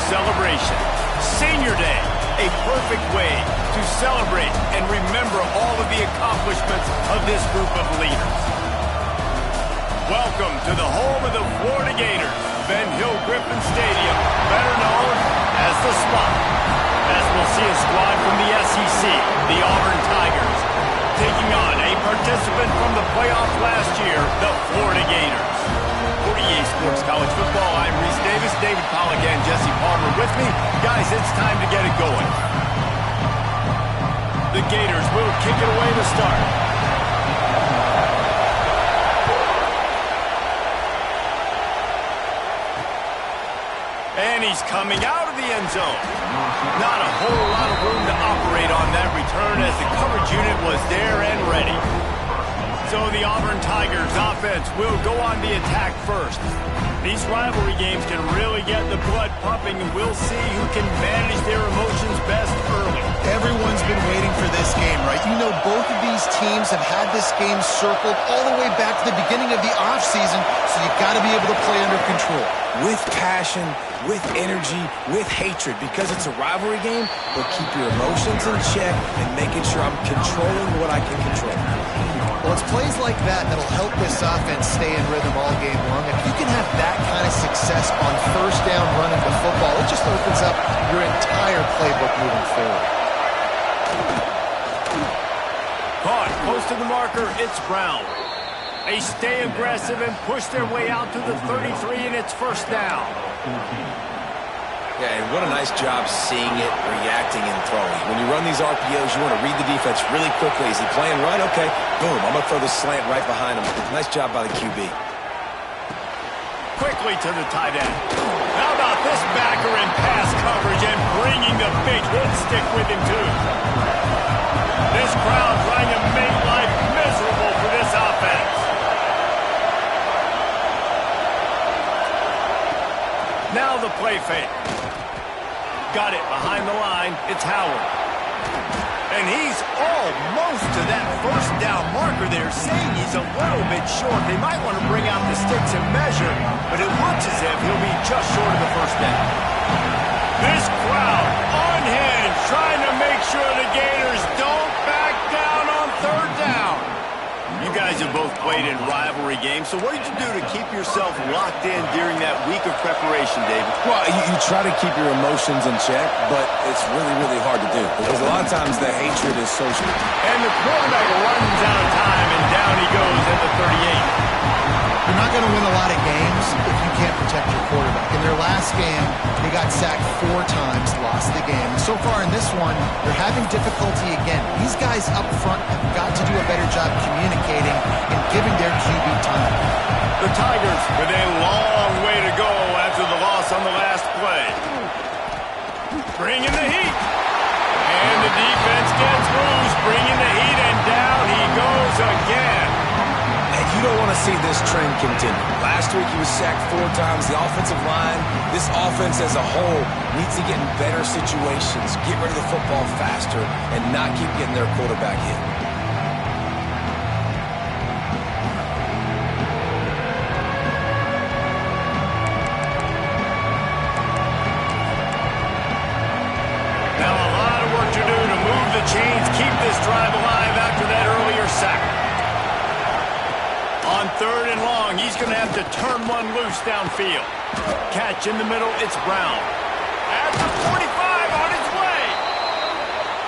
celebration. Senior Day, a perfect way to celebrate and remember all of the accomplishments of this group of leaders. Welcome to the home of the Florida Gators, Ben Hill Griffin Stadium, better known as the Spot. As we'll see a squad from the SEC, the Auburn Tigers, taking on a participant from the playoff last year, the Florida Gators. For EA Sports College Football, I'm Reese Davis, David Pollack, and Jesse Palmer with me. Guys, it's time to get it going. The Gators will kick it away to start. And he's coming out of the end zone. Not a whole lot of room to operate on that return as the coverage unit was there and ready. So the Auburn Tigers offense will go on the attack first. These rivalry games can really get the blood pumping, and we'll see who can manage their emotions best early. Everyone's been waiting for this game, right? You know, both of these teams have had this game circled all the way back to the beginning of the offseason, so you've got to be able to play under control. With passion, with energy, with hatred, because it's a rivalry game, but keep your emotions in check and making sure I'm controlling what I can control. Well, it's plays like that that'll help this offense stay in rhythm all game long. If you can have that kind of success on first down running the football, it just opens up your entire playbook moving forward. Caught close to the marker, it's Brown. They stay aggressive and push their way out to the 33, and it's first down. Yeah, and what a nice job seeing it, reacting, and throwing. When you run these RPOs, you want to read the defense really quickly. Is he playing right? Okay, boom, I'm going to throw the slant right behind him. Nice job by the QB. Quickly to the tight end. How about this backer in pass coverage and bringing the big hit stick with him, too. This crowd trying to make life miserable for this offense. Now the play fake. Got it behind the line. It's Howard. And he's almost to that first down marker there, saying he's a little bit short. They might want to bring out the sticks and measure, but it looks as if he'll be just short of the first down. This crowd on hand trying to make sure the Gators don't back down on third down. You guys have both played in rivalry games, so what did you do to keep yourself locked in during that week of preparation, David? Well, you try to keep your emotions in check, but it's really, really hard to do because a lot of times the hatred is so strong. And the quarterback runs out of time, and down he goes at the 38. You're not going to win a lot of games if you can't protect your quarterback. In their last game, they got sacked 4 times, lost the game. And so far in this one, they're having difficulty again. These guys up front have got to do a better job communicating and giving their QB time. The Tigers with a long way to go after the loss on the last play. Bringing the heat. And the defense gets loose, bringing the heat, and down he goes again. You don't want to see this trend continue. Last week he was sacked 4 times. The offensive line, this offense as a whole, needs to get in better situations, get rid of the football faster, and not keep getting their quarterback hit. Now a lot of work to do to move the chains, keep this drive alive after that earlier sack. On third and long, he's going to have to turn one loose downfield. Catch in the middle, it's Brown. At the 45, on his way.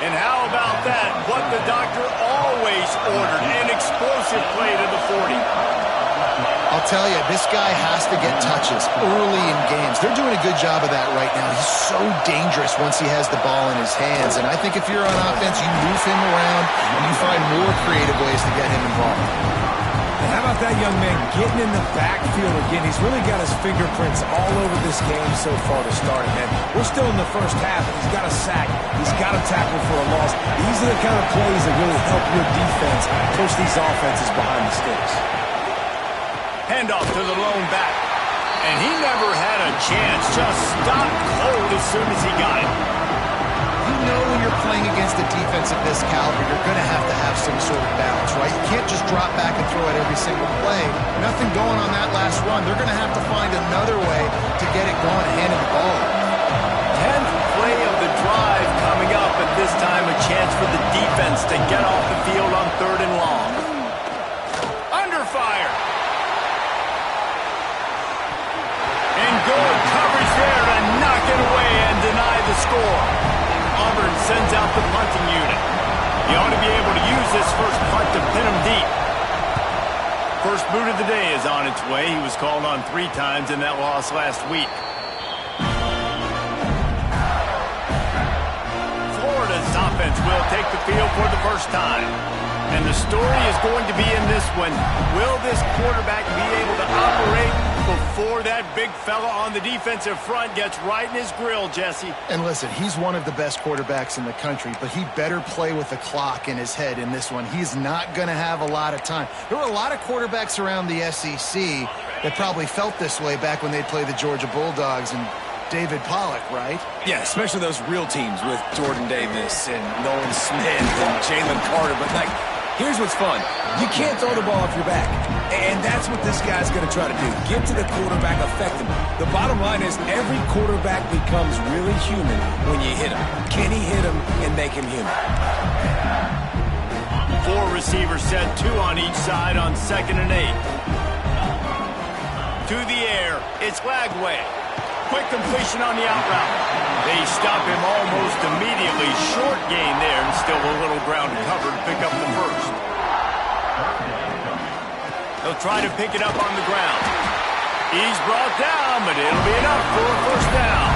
And how about that? What the doctor always ordered, an explosive play to the 40. I'll tell you, this guy has to get touches early in games. They're doing a good job of that right now. He's so dangerous once he has the ball in his hands. And I think if you're on offense, you move him around and you find more creative ways to get him involved. And how about that young man getting in the backfield again? He's really got his fingerprints all over this game so far to start it, man. We're still in the first half, and he's got a sack. He's got a tackle for a loss. These are the kind of plays that really help your defense push these offenses behind the sticks. Handoff to the lone back. And he never had a chance. Just stopped cold as soon as he got it. You know when you're playing against a defense of this caliber, you're going to have some sort of balance, right? You can't just drop back and throw it every single play. Nothing going on that last run. They're going to have to find another way to get it going and hand him the ball. ought to be able to use this first punt to pin him deep. First boot of the day is on its way. He was called on 3 times in that loss last week. Florida's offense will take the field for the first time. And the story is going to be in this one. Will this quarterback be able to operate before that big fella on the defensive front gets right in his grill, Jesse? And listen, he's one of the best quarterbacks in the country, but he better play with the clock in his head in this one. He's not going to have a lot of time. There were a lot of quarterbacks around the SEC that probably felt this way back when they'd play the Georgia Bulldogs and David Pollock, right? Yeah, especially those real teams with Jordan Davis and Nolan Smith and Jalen Carter. But, like, here's what's fun. You can't throw the ball off your back. And that's what this guy's going to try to do. Get to the quarterback, affect him. The bottom line is every quarterback becomes really human when you hit him. Can he hit him and make him human? 4 receivers set, 2 on each side on 2nd and 8. To the air, it's Lagway. Quick completion on the out route. They stop him almost immediately. Short gain there and still a little ground cover to pick up the first. They'll try to pick it up on the ground. He's brought down, but it'll be enough for a first down.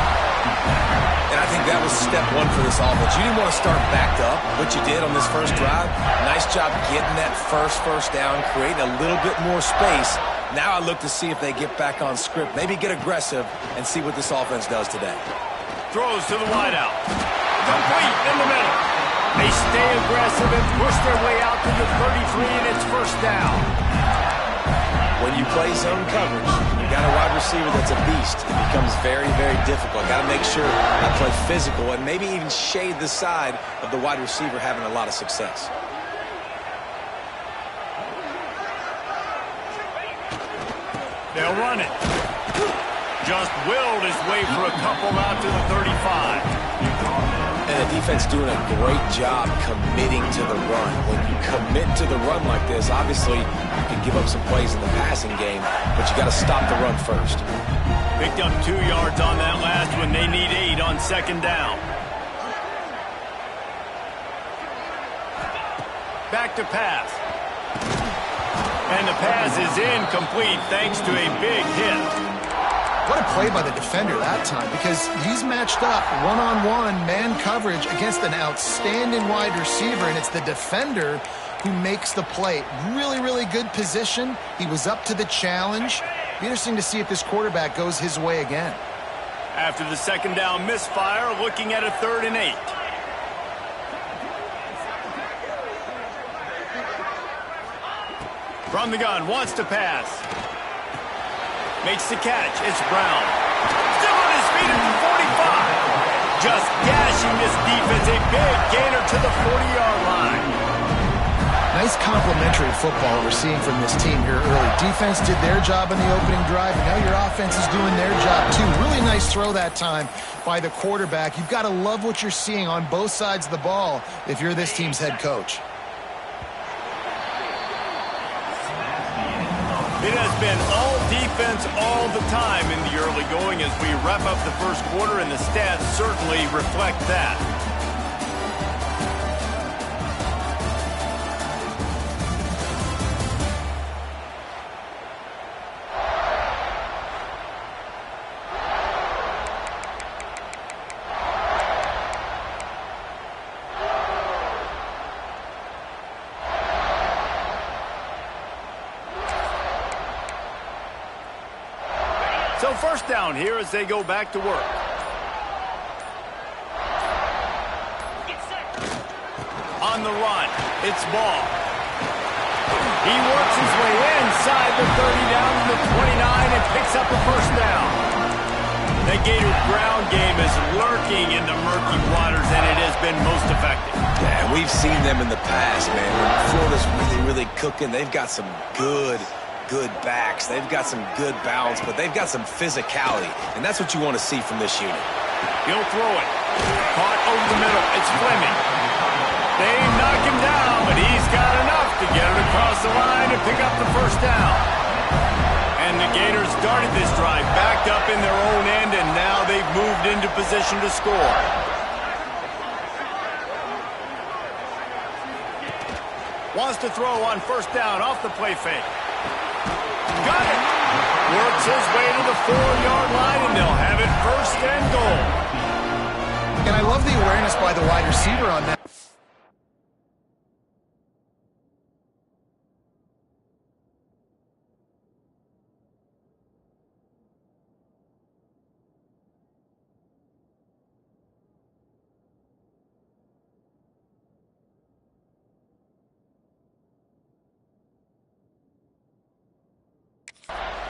And I think that was step 1 for this offense. You didn't want to start backed up, what you did on this first drive. Nice job getting that first down, creating a little bit more space. Now I look to see if they get back on script, maybe get aggressive, and see what this offense does today. Throws to the wideout. Complete in the middle. They stay aggressive and push their way out to the 33, and it's first down. When you play zone coverage, you got a wide receiver that's a beast. It becomes very, very difficult. Got to make sure I play physical and maybe even shade the side of the wide receiver having a lot of success. They'll run it. Just willed his way for a couple out to the 35. And the defense doing a great job committing to the run. When you commit to the run like this, obviously you can give up some plays in the passing game, but you got to stop the run first. Picked up 2 yards on that last one. They need 8 on 2nd down. Back to pass. And the pass is incomplete thanks to a big hit. What a play by the defender that time, because he's matched up one-on-one man coverage against an outstanding wide receiver, and it's the defender who makes the play. Really, really good position. He was up to the challenge. Be interesting to see if this quarterback goes his way again. After the 2nd down misfire, looking at a 3rd and 8. From the gun, wants to pass. Makes the catch. It's Brown. Still on his feet at the 45. Just gashing this defense. A big gainer to the 40-yard line. Nice complementary football we're seeing from this team here early. Defense did their job in the opening drive, and now your offense is doing their job too. Really nice throw that time by the quarterback. You've got to love what you're seeing on both sides of the ball if you're this team's head coach. It has been all defense all the time in the early going as we wrap up the first quarter, and the stats certainly reflect that. So first down here as they go back to work. On the run, it's Ball. He works his way inside the 30 down to the 29 and picks up a first down. The Gators ground game is lurking in the murky waters, and it has been most effective. Yeah, we've seen them in the past, man. When Florida's really cooking, they've got some good backs. They've got some good balance, but they've got some physicality, and that's what you want to see from this unit. He'll throw it. Caught over the middle. It's Fleming. They knock him down, but he's got enough to get it across the line and pick up the first down. And the Gators started this drive backed up in their own end, and now they've moved into position to score. Wants to throw on first down off the play fake. Got it. Works his way to the 4-yard line, and they'll have it first and goal. And I love the awareness by the wide receiver on that.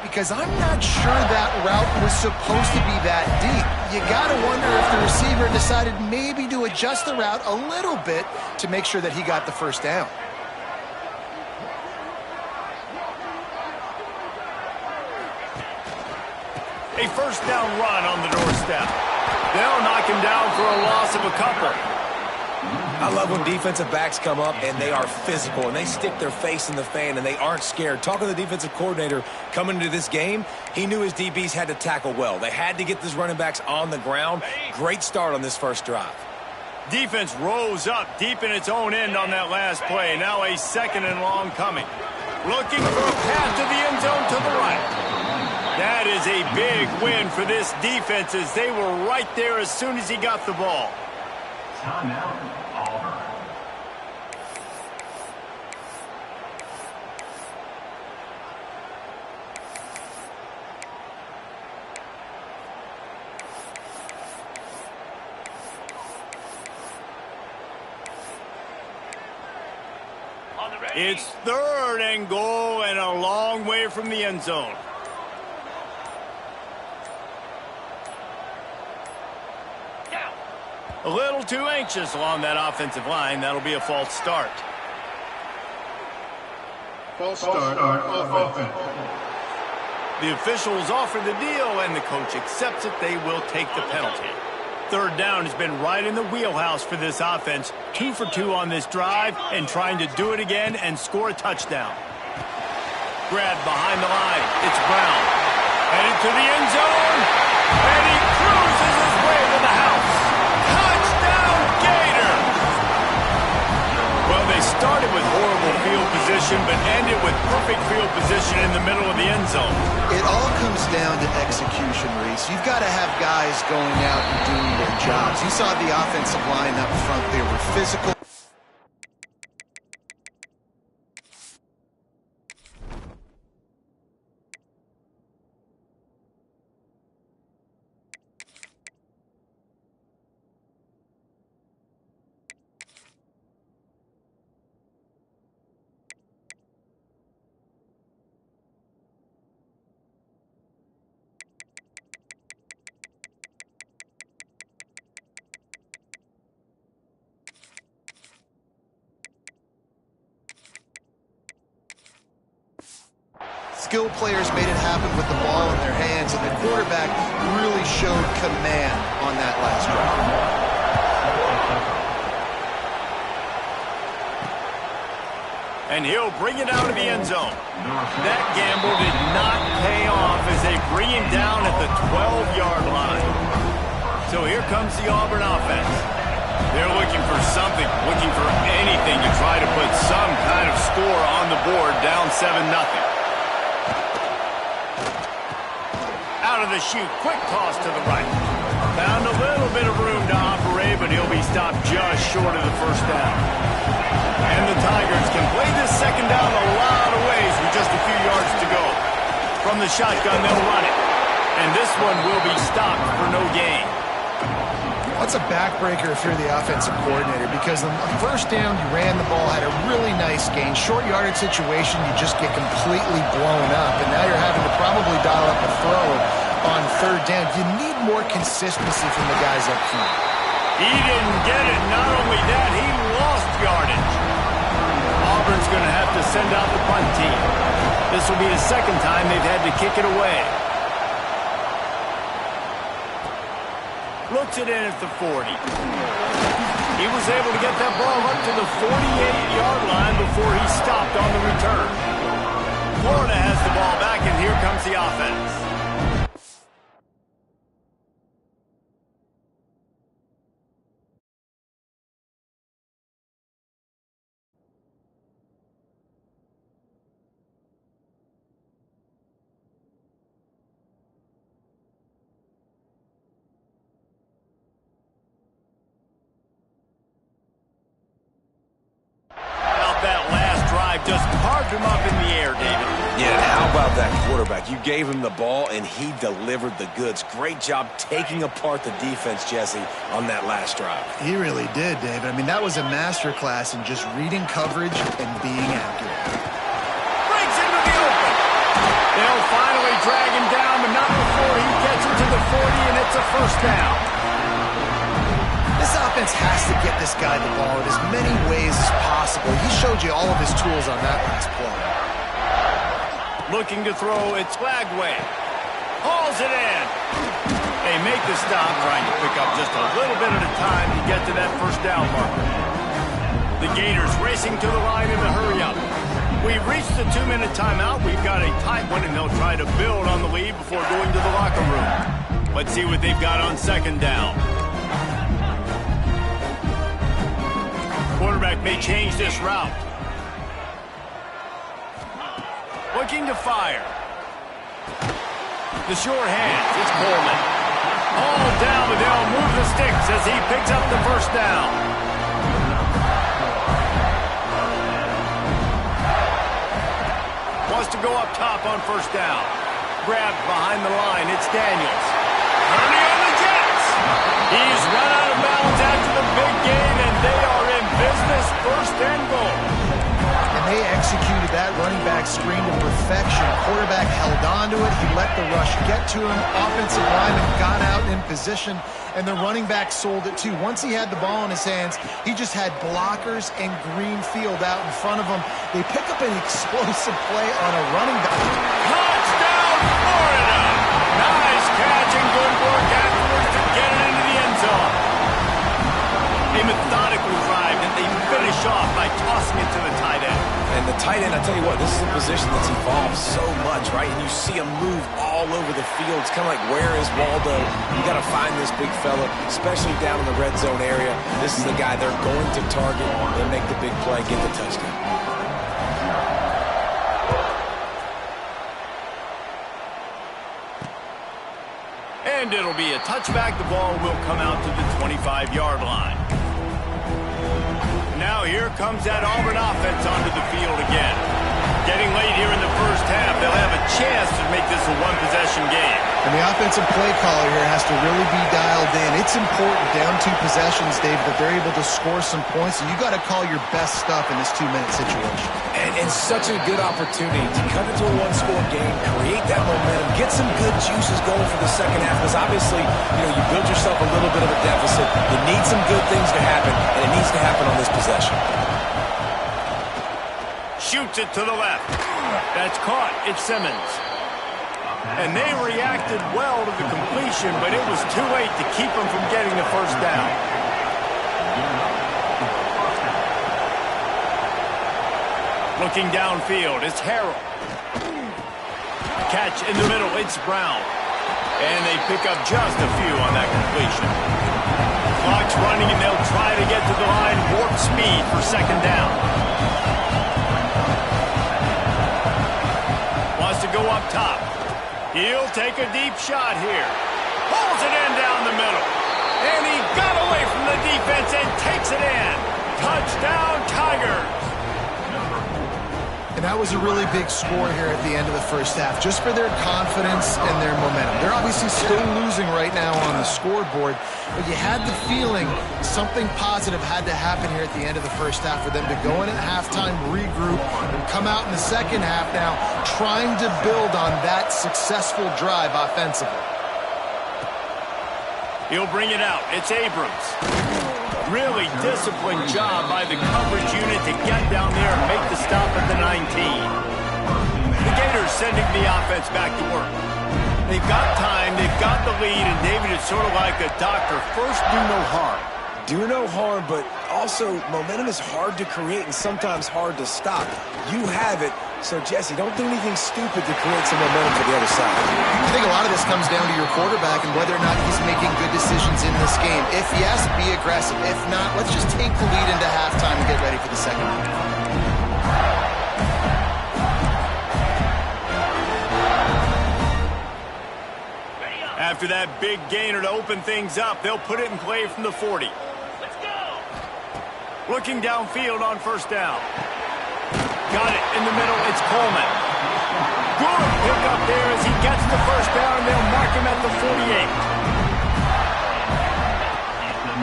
Because I'm not sure that route was supposed to be that deep. You got to wonder if the receiver decided maybe to adjust the route a little bit to make sure that he got the first down. A first down run on the doorstep. They'll knock him down for a loss of a couple. I love when defensive backs come up and they are physical and they stick their face in the fan and they aren't scared. Talking to the defensive coordinator coming into this game, he knew his DBs had to tackle well. They had to get these running backs on the ground. Great start on this first drive. Defense rose up deep in its own end on that last play. Now a second and long coming. Looking for a path to the end zone to the right. That is a big win for this defense as they were right there as soon as he got the ball. Timeout, Auburn. It's third and goal and a long way from the end zone. A little too anxious along that offensive line. That'll be a false start. False start on offense. The officials offer the deal, and the coach accepts it. They will take the penalty. Third down has been right in the wheelhouse for this offense. 2 for 2 on this drive and trying to do it again and score a touchdown. Grabbed behind the line. It's Brown. Headed to the end zone. And he cruises his way to the house. Touchdown, Gators! Well, they started with horrible field position, but ended with perfect field position in the middle of the end zone. It all comes down to execution, Reese. You've got to have guys going out and doing their jobs. You saw the offensive line up front. They were physical. Skilled players made it happen with the ball in their hands, and the quarterback really showed command on that last drive. And he'll bring it out of the end zone. That gamble did not pay off as they bring him down at the 12-yard line. So here comes the Auburn offense. They're looking for something, looking for anything to try to put some kind of score on the board, down 7-0. Out of the chute, quick toss to the right. Found a little bit of room to operate, but he'll be stopped just short of the first down. And the Tigers can play this second down a lot of ways with just a few yards to go. From the shotgun, they'll run it. And this one will be stopped for no gain. That's a backbreaker if you're the offensive coordinator, because on the first down, you ran the ball, had a really nice gain. Short yardage situation, you just get completely blown up, and now you're having to probably dial up a throw on third down. You need more consistency from the guys up front. He didn't get it. Not only that, he lost yardage. Auburn's going to have to send out the punt team. This will be the second time they've had to kick it away. Looks it in at the 40. He was able to get that ball up to the 48-yard line before he stopped on the return. Florida has the ball back, and here comes the offense. him up in the air, David. Yeah, and how about that quarterback? You gave him the ball, and he delivered the goods. Great job taking apart the defense, Jesse, on that last drive. He really did, David. I mean, that was a masterclass in just reading coverage and being accurate. Breaks into the open. They'll finally drag him down, but not before he gets into the 40, and it's a first down. This offense has to get this guy the ball in as many ways as possible. He showed you all of his tools on that last play. Looking to throw, it's Flagway. Hauls it in. They make the stop, trying to pick up just a little bit at a time to get to that first down marker. The Gators racing to the line in the hurry-up. We've reached the 2-minute timeout. We've got a tight one, and they'll try to build on the lead before going to the locker room. Let's see what they've got on second down. Quarterback may change this route. Looking to fire. The short hands, it's Coleman. All down, but they'll move the sticks as he picks up the first down. Wants to go up top on first down. Grabbed behind the line, it's Daniels. Ernie on the Jets. He's run out of bounds after the big gain, and they are in business, first and goal. And they executed that running back screen to perfection. Quarterback held on to it. He let the rush get to him. Offensive lineman got out in position, and the running back sold it too. Once he had the ball in his hands, he just had blockers and green field out in front of him. They pick up an explosive play on a running back. Touchdown, Florida! Nice catch and good work afterwards to get it into the end zone. A methodical drive that they finish off by tossing it to the tight end. And the tight end, I tell you what, this is a position that's evolved so much, right? And you see him move all over the field. It's kind of like, where is Waldo? You got to find this big fella, especially down in the red zone area. This is the guy they're going to target and make the big play, get the touchdown. And it'll be a touchback. The ball will come out to the 25-yard line. Now here comes that Auburn offense onto the field again. Getting late here in the first half, they'll have a chance to make this a one-possession game. And the offensive play caller here has to really be dialed in. It's important down 2 possessions, Dave, that they're able to score some points. And you got to call your best stuff in this 2-minute situation. And such a good opportunity to cut into a one-score game, create that momentum, get some good juices going for the second half. Because obviously, you build yourself a little bit of a deficit. You need some good things to happen, and it needs to happen on this possession. Shoots it to the left. That's caught. It's Simmons. And they reacted well to the completion, but it was too late to keep them from getting the first down. Looking downfield, it's Harrell. Catch in the middle, it's Brown. And they pick up just a few on that completion. Clock's running, and they'll try to get to the line, warp speed for second down. Wants to go up top. He'll take a deep shot here. Pulls it in down the middle. And he got away from the defense and takes it in. Touchdown, Tigers. And that was a really big score here at the end of the first half, just for their confidence and their momentum. They're obviously still losing right now on the scoreboard, but you had the feeling something positive had to happen here at the end of the first half for them to go in at halftime, regroup, and come out in the second half now trying to build on that successful drive offensively. He'll bring it out. It's Abrams. Really disciplined job by the coverage unit to get down there and make the stop at the 19. The Gators sending the offense back to work. They've got time, they've got the lead, and David, it's sort of like a doctor. First, do no harm. Do no harm, but also momentum is hard to create and sometimes hard to stop. You have it, so Jesse, don't do anything stupid to create some momentum for the other side. I think a lot of this comes down to your quarterback and whether or not he's making good decisions in this game. If yes, be aggressive. If not, let's just take the lead into halftime and get ready for the second half. After that big gainer to open things up, they'll put it in play from the 40. Let's go! Looking downfield on first down. Got it in the middle. It's Coleman. Good pickup there as he gets the first down, and they'll mark him at the 48.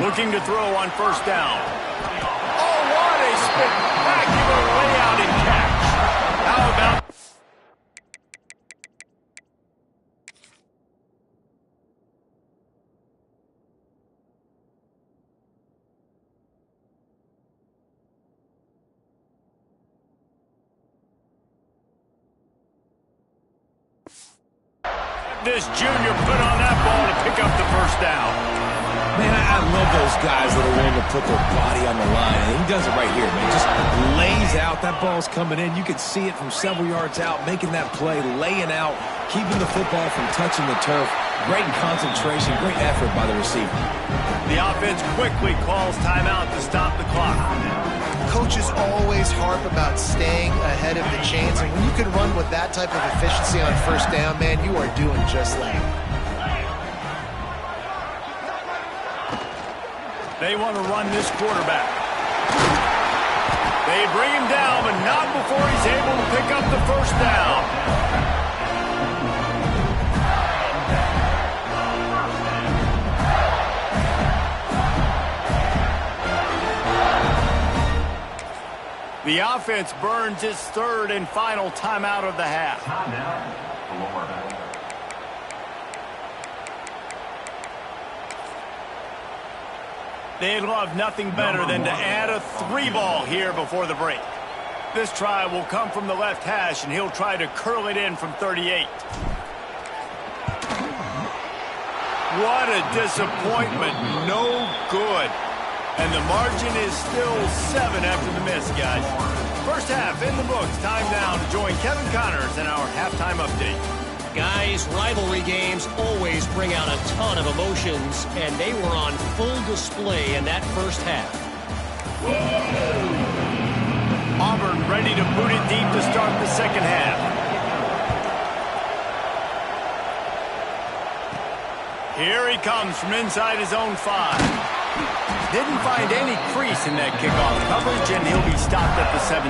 Looking to throw on first down. Oh, what a spectacular layout and catch. How about... This junior put on that ball to pick up the first down. Man, I love those guys that are willing to put their body on the line. And he does it right here, man. Just lays out. That ball's coming in. You can see it from several yards out, making that play, laying out, keeping the football from touching the turf. Great concentration, great effort by the receiver. The offense quickly calls timeout to stop the clock. Coaches always harp about staying ahead of the chains, and when you can run with that type of efficiency on first down, man, you are doing just that. They want to run this quarterback. They bring him down, but not before he's able to pick up the first down. The offense burns its third and final timeout of the half. They'd love nothing better than to add a 3-ball here before the break. This try will come from the left hash, and he'll try to curl it in from 38. What a disappointment. No good. And the margin is still 7 after the miss, guys. First half in the books. Time now to join Kevin Connors in our halftime update. Guys, rivalry games always bring out a ton of emotions, and they were on full display in that first half. Auburn ready to boot it deep to start the second half. Here he comes from inside his own 5. Didn't find any crease in that kickoff coverage, and he'll be stopped at the 17.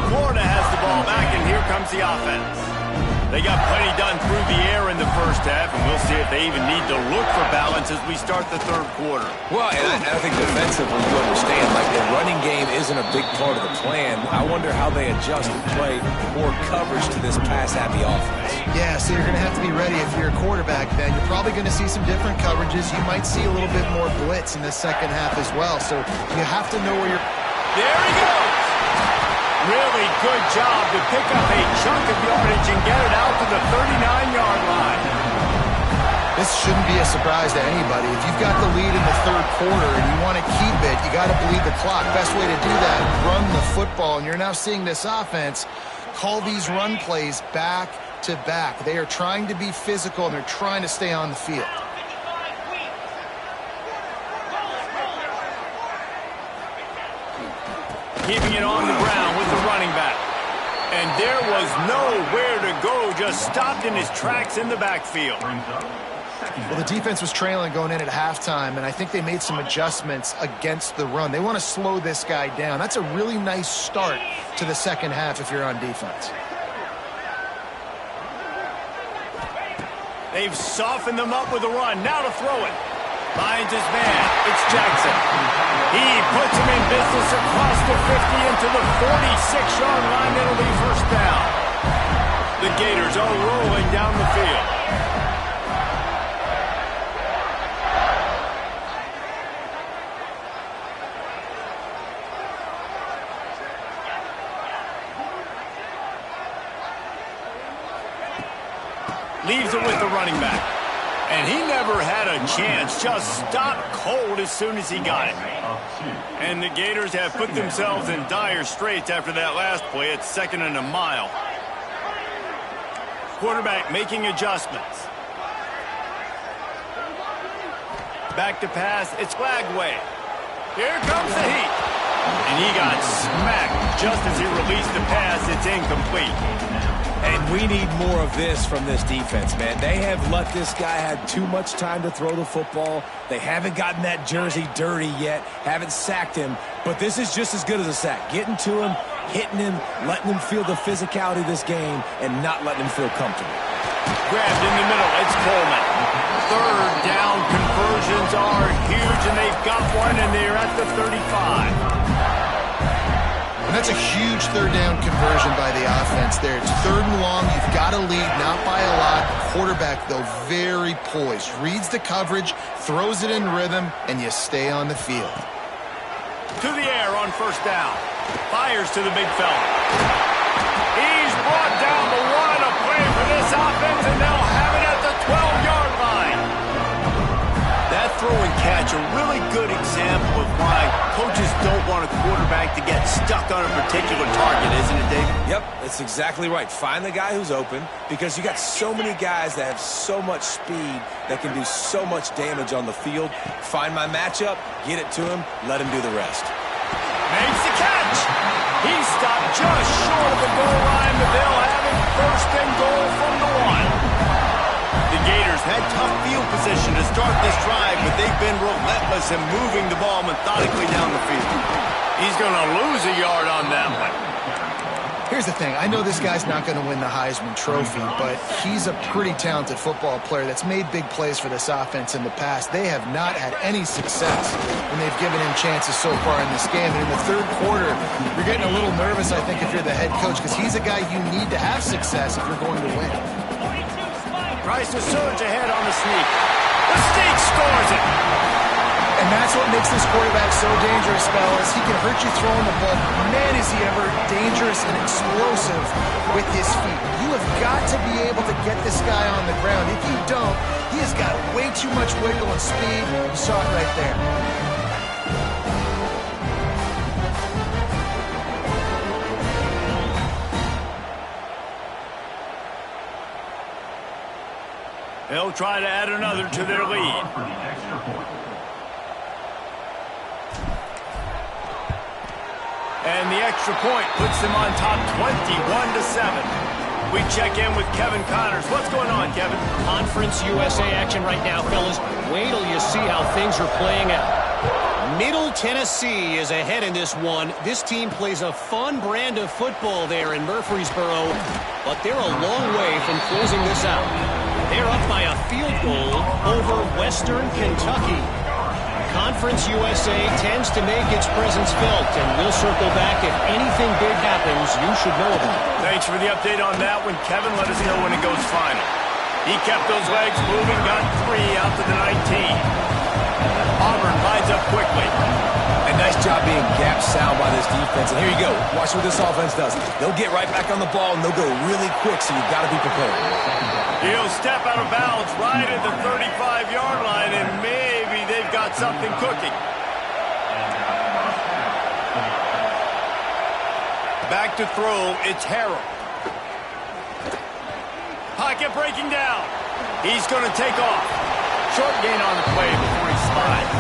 Florida has the ball back, and here comes the offense. They got plenty done through the air in the first half, and we'll see if they even need to look for balance as we start the third quarter. Well, and I think defensively, you understand, like the running game isn't a big part of the plan. I wonder how they adjust and play more coverage to this pass-happy offense. Yeah, so you're going to have to be ready if you're a quarterback, then. You're probably going to see some different coverages. You might see a little bit more blitz in the second half as well. So you have to know where you're... There he goes! Really good job to pick up a chunk of yardage and get it out to the 39-yard line. This shouldn't be a surprise to anybody. If you've got the lead in the third quarter and you want to keep it, you got to bleed the clock. Best way to do that, run the football. And you're now seeing this offense call these run plays back to back. They are trying to be physical, and they're trying to stay on the field. Keeping it on the ground with the running back. And there was nowhere to go, just stopped in his tracks in the backfield. Well, the defense was trailing going in at halftime, and I think they made some adjustments against the run. They want to slow this guy down. That's a really nice start to the second half if you're on defense. They've softened them up with a run. Now to throw it. Finds his man. It's Jackson. He puts him in business across the 50 into the 46-yard line. It'll be first down. The Gators are rolling down the field. Leaves it with the running back. And he never had a chance, just stopped cold as soon as he got it. And the Gators have put themselves in dire straits after that last play. It's 2nd and a mile. Quarterback making adjustments. Back to pass, it's Flagway. Here comes the heat. And he got smacked just as he released the pass. It's incomplete. And we need more of this from this defense, man. They have let this guy have too much time to throw the football. They haven't gotten that jersey dirty yet, haven't sacked him. But this is just as good as a sack. Getting to him, hitting him, letting him feel the physicality of this game, and not letting him feel comfortable. Grabbed in the middle. It's Coleman. Third down conversions are huge, and they've got one, and they're at the 35. And that's a huge third down conversion by the offense there. It's third and long. You've got to lead, not by a lot. Quarterback, though, very poised. Reads the coverage, throws it in rhythm, and you stay on the field. To the air on first down. Fires to the big fella. He's brought down the one. A play for this offense, and they'll have it at the 12-yard line. That throw and catch, a really good example of why coaches don't want a quarterback to get stuck on a particular target, isn't it, David? Yep, that's exactly right. Find the guy who's open, because you got so many guys that have so much speed that can do so much damage on the field. Find my matchup, get it to him, let him do the rest. Makes the catch. He stopped just short of the goal line, but they'll have it first and goal from the one. The Gators had tough field position to start this drive, but they've been relentless in moving the ball methodically down the field. He's going to lose a yard on that one. Here's the thing. I know this guy's not going to win the Heisman Trophy, but he's a pretty talented football player that's made big plays for this offense in the past. They have not had any success when they've given him chances so far in this game. And in the third quarter, you're getting a little nervous, I think, if you're the head coach, because he's a guy you need to have success if you're going to win. Tries to surge ahead on the sneak. The sneak scores it. And that's what makes this quarterback so dangerous, fellas. He can hurt you throwing the ball. Man, is he ever dangerous and explosive with his feet. You have got to be able to get this guy on the ground. If you don't, he has got way too much wiggle and speed. You saw it right there. They'll try to add another to their lead. And the extra point puts them on top 21-7. We check in with Kevin Connors. What's going on, Kevin? Conference USA action right now, fellas. Wait till you see how things are playing out. Middle Tennessee is ahead in this one. This team plays a fun brand of football there in Murfreesboro, but they're a long way from closing this out. They're up by a field goal over Western Kentucky. Conference USA tends to make its presence felt, and we'll circle back if anything big happens you should know about. Thanks for the update on that one, Kevin. Let us know when it goes final. He kept those legs moving, got 3 out to the 19. Auburn lines up quickly. And nice job being gap sound by this defense. And here you go. Watch what this offense does. They'll get right back on the ball, and they'll go really quick, so you've got to be prepared. He'll step out of bounds right at the 35-yard line, and maybe they've got something cooking. Back to throw, it's Harrell. Pocket breaking down. He's going to take off. Short gain on the play before he slides.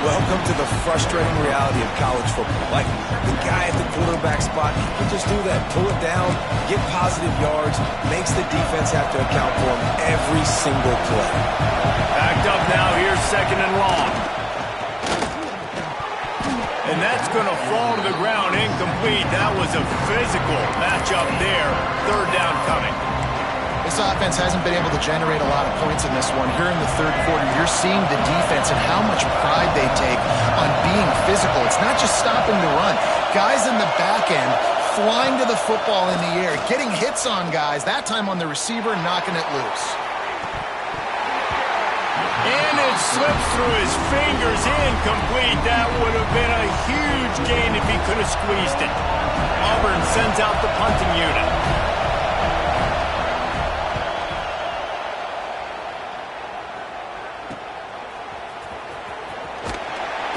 Welcome to the frustrating reality of college football. Like, the guy at the quarterback spot, he can just do that. Pull it down, get positive yards, makes the defense have to account for him every single play. Backed up now, here's second and long. And that's going to fall to the ground incomplete. That was a physical matchup there. Third down coming. This offense hasn't been able to generate a lot of points in this one. Here in the third quarter, you're seeing the defense and how much pride they take on being physical. It's not just stopping the run. Guys in the back end flying to the football in the air, getting hits on guys, that time on the receiver, knocking it loose. And it slips through his fingers, incomplete. That would have been a huge gain if he could have squeezed it. Auburn sends out the punting unit.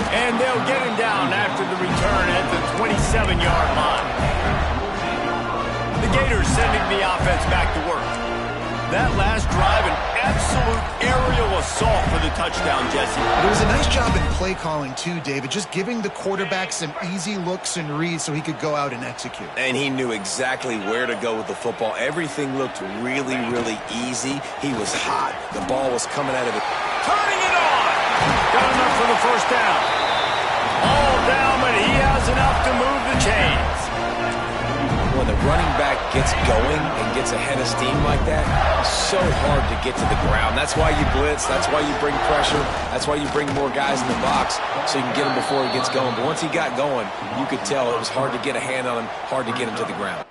And they'll get him down after the return at the 27-yard line. The Gators sending the offense back to work. That last drive, an absolute aerial assault for the touchdown, Jesse. But it was a nice job in play calling too, David, just giving the quarterback some easy looks and reads so he could go out and execute. And he knew exactly where to go with the football. Everything looked really, really easy. He was hot. The ball was coming out of it. Turning it on. Got enough for the first down. All down, but he has enough to move the chains. When the running back gets going and gets a head of steam like that, it's so hard to get to the ground. That's why you blitz. That's why you bring pressure. That's why you bring more guys in the box so you can get him before he gets going. But once he got going, you could tell it was hard to get a hand on him, hard to get him to the ground.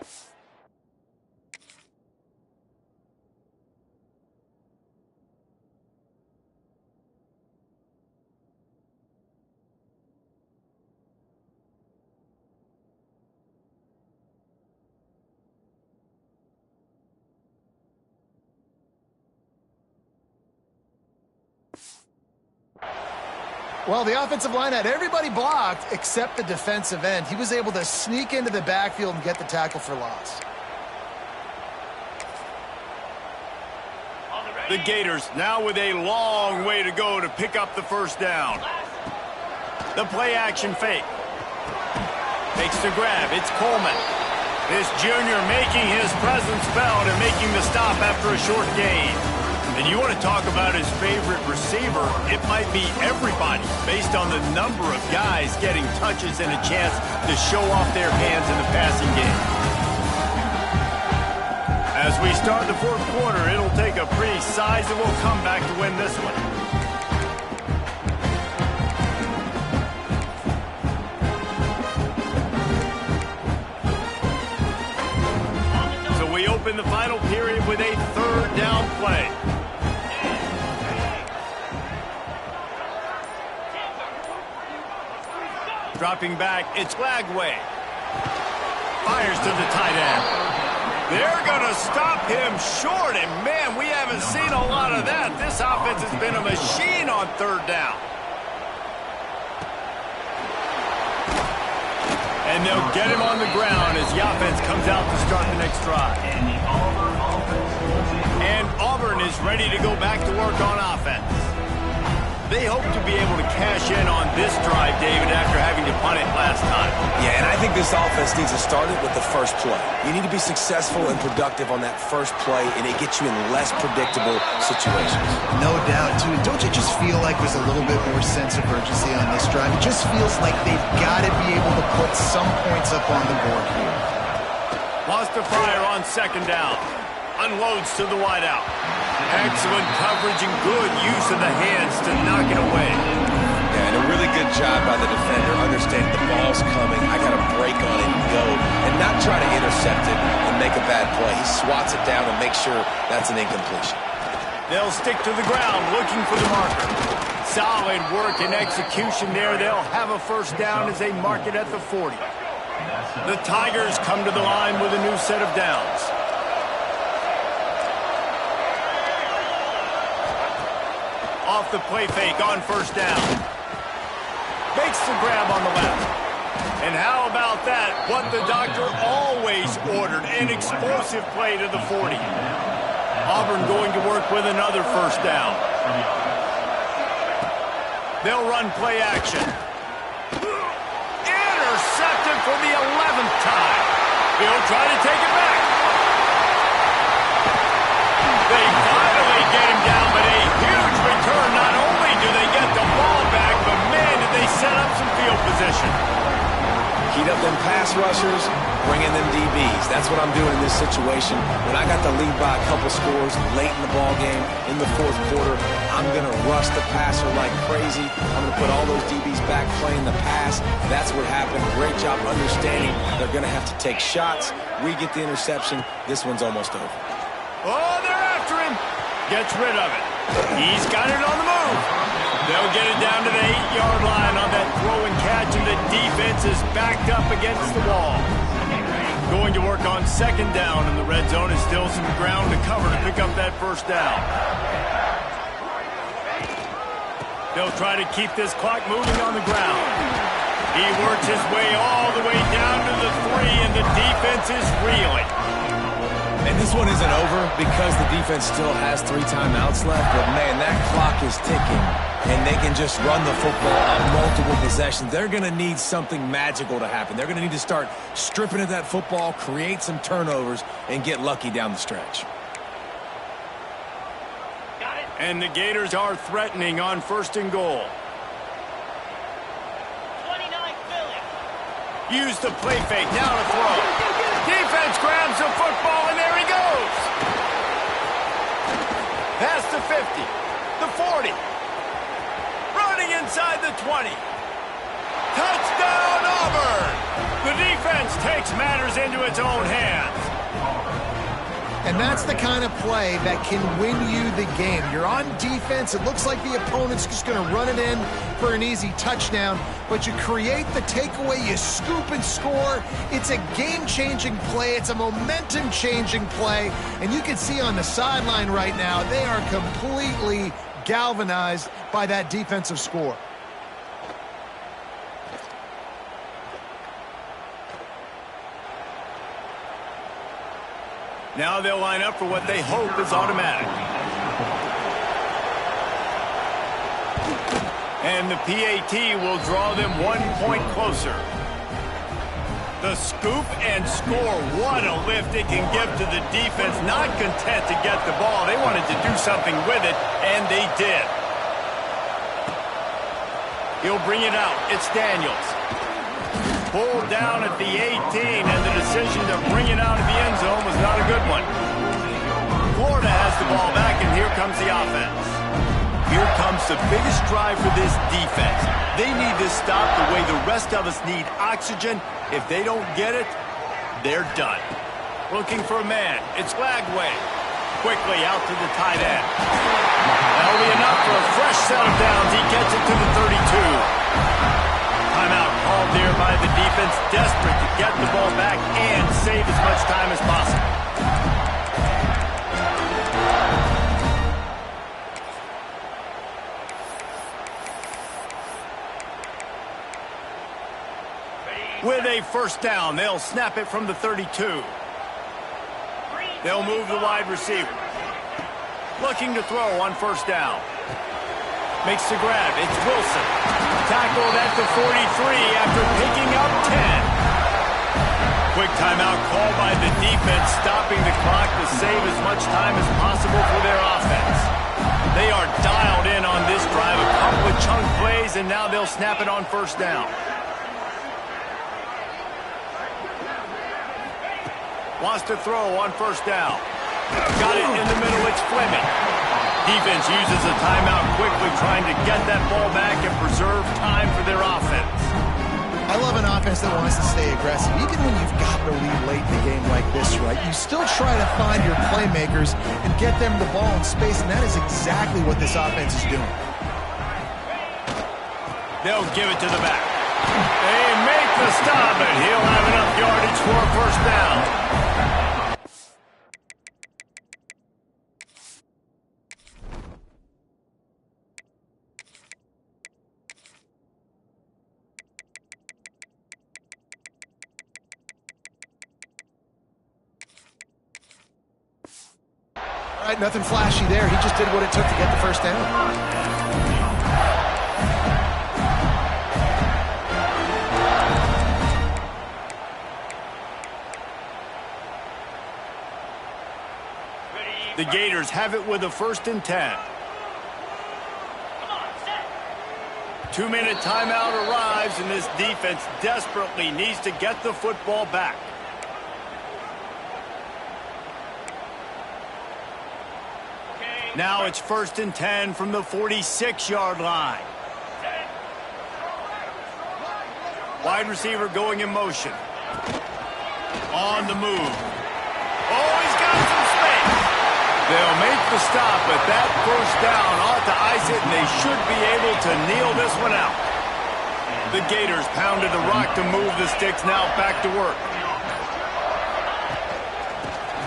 Well, the offensive line had everybody blocked except the defensive end. He was able to sneak into the backfield and get the tackle for loss. The Gators now with a long way to go to pick up the first down. The play action fake. Makes the grab. It's Coleman. This junior making his presence felt and making the stop after a short gain. And you want to talk about his favorite receiver, it might be everybody based on the number of guys getting touches and a chance to show off their hands in the passing game. As we start the fourth quarter, it'll take a pretty sizable comeback to win this one. So we open the final period with a third down play. Dropping back, it's Lagway. Fires to the tight end. They're going to stop him short, and man, we haven't seen a lot of that. This offense has been a machine on third down. And they'll get him on the ground as the offense comes out to start the next drive. And Auburn is ready to go back to work on offense. They hope to be able to cash in on this drive, David, after having to punt it last time. Yeah, and I think this offense needs to start it with the first play. You need to be successful and productive on that first play, and it gets you in less predictable situations. No doubt, too. And don't you just feel like there's a little bit more sense of urgency on this drive? It just feels like they've got to be able to put some points up on the board here. Lost the fire on second down. Unloads to the wideout. Excellent coverage and good use of the hands to knock it away. Yeah, and a really good job by the defender understanding the ball's coming. I got to break on it and go, and not try to intercept it and make a bad play. He swats it down and makes sure that's an incompletion. They'll stick to the ground looking for the marker. Solid work and execution there. They'll have a first down as they mark it at the 40. The Tigers come to the line with a new set of downs. Off the play fake on first down. Makes the grab on the left. And how about that? What the doctor always ordered, an explosive play to the 40. Auburn going to work with another first down. They'll run play action. Intercepted for the 11th time. They'll try to take it back. They finally get him down, but a huge return. Not only do they get the ball back, but man, did they set up some field position. Heat up them pass rushers, bring in them DBs. That's what I'm doing in this situation. When I got the lead by a couple scores late in the ball game, in the fourth quarter, I'm going to rush the passer like crazy. I'm going to put all those DBs back playing the pass. That's what happened. Great job understanding they're going to have to take shots. We get the interception. This one's almost over. Oh, they're after him. Gets rid of it. He's got it on the move. They'll get it down to the 8-yard line on that throw and catch, and the defense is backed up against the wall. Going to work on second down, and the red zone is still some ground to cover to pick up that first down. They'll try to keep this clock moving on the ground. He works his way all the way down to the 3, and the defense is reeling. And And this one isn't over because the defense still has 3 timeouts left. But, man, that clock is ticking, and they can just run the football on multiple possessions. They're going to need something magical to happen. They're going to need to start stripping at that football, create some turnovers, and get lucky down the stretch. And the Gators are threatening on 1st and goal. 29 Philly. Use the play fake. Now to throw. Defense grabs the football, and there he goes. Past the 50. The 40. Running inside the 20. Touchdown, Auburn. The defense takes matters into its own hands. And that's the kind of play that can win you the game. You're on defense. It looks like the opponent's just going to run it in for an easy touchdown, but you create the takeaway, you scoop and score. It's a game-changing play. It's a momentum-changing play. And you can see on the sideline right now, they are completely galvanized by that defensive score. Now they'll line up for what they hope is automatic. And the PAT will draw them 1 point closer. The scoop and score. What a lift it can give to the defense. Not content to get the ball. They wanted to do something with it, and they did. He'll bring it out. It's Daniels. Pulled down at the 18, and the decision to bring it out of the end zone was not a good one. Florida has the ball back, and here comes the offense. Here comes the biggest drive for this defense. They need to stop the way the rest of us need oxygen. If they don't get it, they're done. Looking for a man. It's Lagway. Quickly out to the tight end. That'll be enough for a fresh set of downs. He gets it to the 32. Timeout called there by the defense, desperate to get the ball back and save as much time as possible. With a 1st down, they'll snap it from the 32. They'll move the wide receiver. Looking to throw on 1st down. Makes the grab. It's Wilson. Tackled at the 43 after picking up 10. Quick timeout called by the defense, stopping the clock to save as much time as possible for their offense. They are dialed in on this drive. A couple of chunk plays, and now they'll snap it on 1st down. Wants to throw on 1st down. Got it in the middle. It's Fleming. Defense uses a timeout quickly, trying to get that ball back and preserve time for their offense. I love an offense that wants to stay aggressive. Even when you've got the lead late in the game like this, right, you still try to find your playmakers and get them the ball in space, and that is exactly what this offense is doing. They'll give it to the back. They make the stop, and he'll have enough yardage for a 1st down. All right, nothing flashy there. He just did what it took to get the 1st down. The Gators have it with a 1st and 10. 2-minute timeout arrives, and this defense desperately needs to get the football back. Now it's 1st and 10 from the 46-yard line. Wide receiver going in motion. On the move. Oh, he's got some space. They'll make the stop, but that 1st down ought to ice it, and they should be able to kneel this one out. The Gators pounded the rock to move the sticks, now back to work.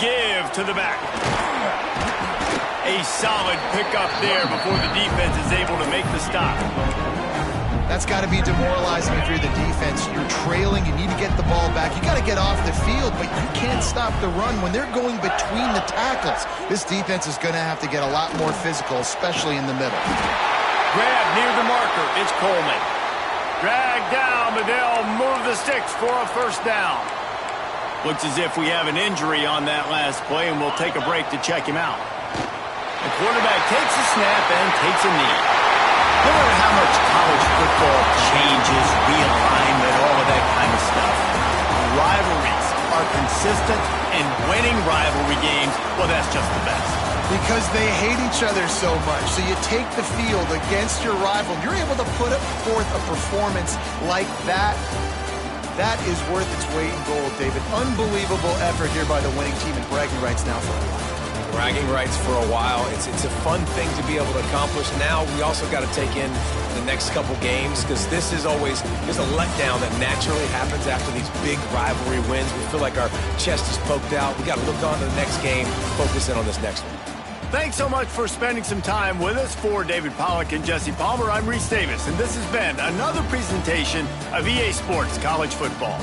Give to the back. A solid pickup there before the defense is able to make the stop. That's got to be demoralizing if you're the defense. You're trailing, you need to get the ball back. You got to get off the field, but you can't stop the run when they're going between the tackles. This defense is going to have to get a lot more physical, especially in the middle. Grab near the marker. It's Coleman. Drag down, but they'll move the sticks for a first down. Looks as if we have an injury on that last play, and we'll take a break to check him out. The quarterback takes a snap and takes a knee. No matter how much college football changes, realignment, all of that kind of stuff, rivalries are consistent, and winning rivalry games, well, that's just the best. Because they hate each other so much. So you take the field against your rival. You're able to put forth a performance like that. That is worth its weight in gold, David. Unbelievable effort here by the winning team, and bragging rights now for a while. Bragging rights for a while. It's a fun thing to be able to accomplish. Now we also got to take in the next couple games, because this is always, there's a letdown that naturally happens after these big rivalry wins. We feel like our chest is poked out. We got to look on to the next game, focus in on this next one. Thanks so much for spending some time with us. For David Pollack and Jesse Palmer, I'm Reese Davis, and this has been another presentation of EA Sports College Football.